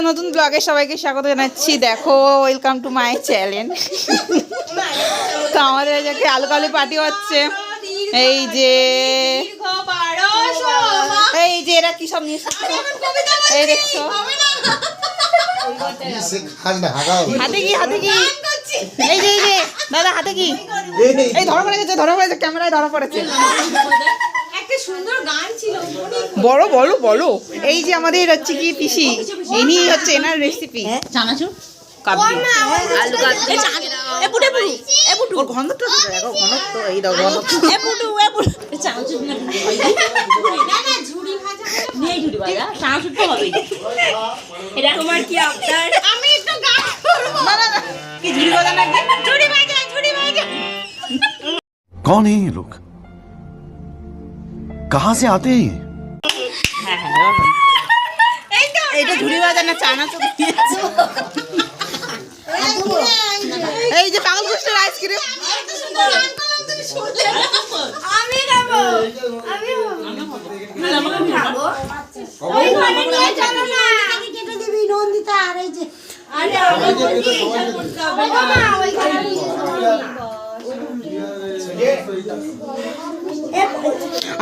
নতুন ব্লগে সবাইকে স্বাগত জানাচ্ছি। দেখো, ওয়েলকাম টু মাই চ্যানেল। তো আমাদের আজকে আলু কালি পার্টি হচ্ছে। এই যে এরা কি সব নিয়ে এই দেখছো, হাতে কি এই যে দাদা হাতে কি এই ধরা পড়ে গেছে, ক্যামেরায় ধরা পড়েছে। বলো বলো বলো। এই যে আমাদের হচ্ছে কি পিসি, ইনি হচ্ছে এনার রেসিপি চানাচুর कौन है ये लोग, कहाँ से आते हैं? এইটা ঝুড়ি ভাজা না চানাচুর দিয়েছে। এই যে পাগল কুষ্টের আইসক্রিম।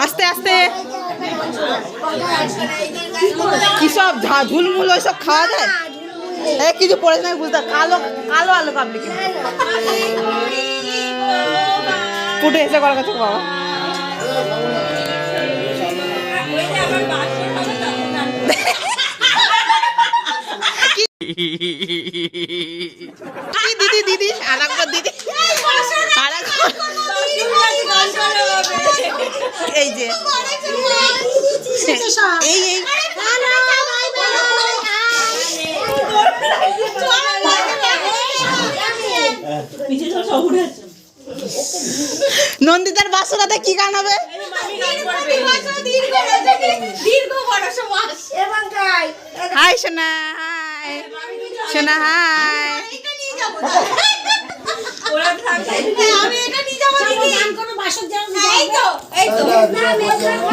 আস্তে আস্তে কি সব ঝুলমুল ওই সব খাওয়া যায়? কিছু পড়েছে না বুঝতে, কালো কালো আলু কাবলি পুটে এসে করার কাছে বাবা। দিদি দিদি আরেকবার দিদি এই যে এই নন্দিতার বাসরাতে কি গান হবে? হাই সোনা, হাই সোনা, হাই।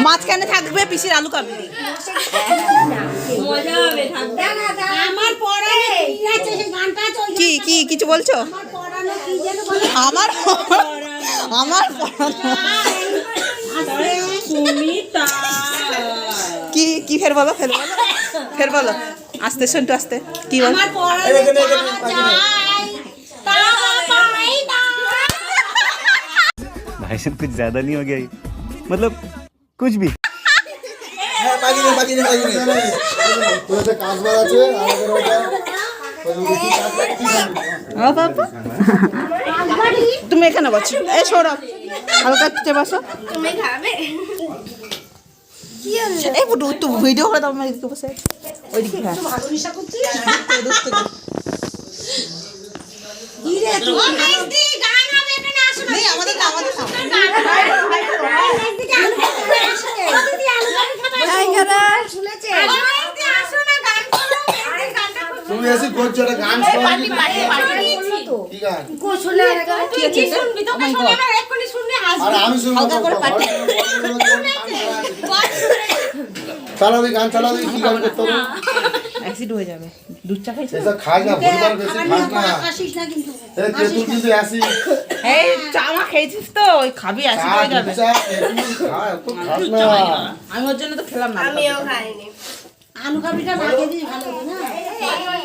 মাঝখানে থাকবে পিসির আলু কাবলি। কি কি কিছু বলছো? আমার আমার কি কি ফের বলো, ফের বলো আস্তে শুনতো আস্তে কি বল। भाई साहब कुछ ज्यादा नहीं हो गया ये? मतलब कुछ भी। তুমি এখানে বসো, এই সৌরভ হালকা চুটে বসো। এই বুটু তো ভিডিও করে দাও, আমার এদিকে বসে ওইদিকে। তুমি এসে করছো একটা গান শোনো। কি গান? কি শুনবি তো? এক্ষুনি শুনলে হাসবি। আর আমি শুনবো। চালাও গান, চালাও কি গান করতে হবে? অ্যাসিড হয়ে যাবে। দুধ চা খাইছো? এসব খাই না, ভুলবার বেশি খাস না। আসিস না কিন্তু। এই তুই কিন্তু অ্যাসিড। এই চা মা খেয়েছিস তো, ওই খাবি অ্যাসিড হয়ে যাবে। চা খায় তো খাস না। আমি ওর জন্য তো খেলাম না। আমিও খাইনি। আলু কাবলিটা মাখিয়ে দিই ভালো না?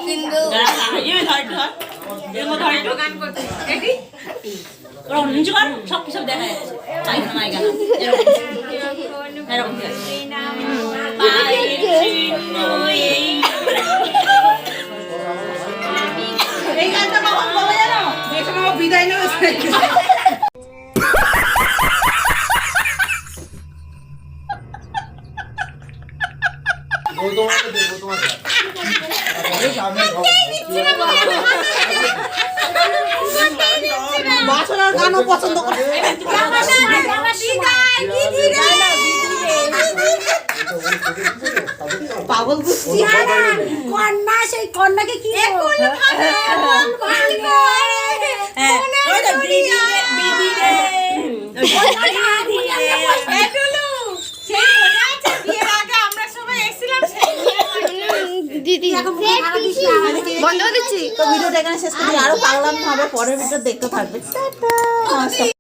কিন্তু এই ধরটো এর মধ্যে ধরটো গান করতে রেডি ওরা নিচু কর সব কিছু দেখা যাচ্ছে তাই না মাইগা এরকম এই গানটা কখন বলে জানো? যে সময় বিদায় নেবে। বাসনার গানও পছন্দ করে। পাগল গুচ্ছি কন্যা, সেই কন্যাকে কি দিদি বন্ধ করে দিচ্ছি। তো ভিডিওটা এখানে শেষ করছি, আরো পাগলাম হবে পরের ভিডিও দেখতে থাকবে। টাটা, নমস্কার।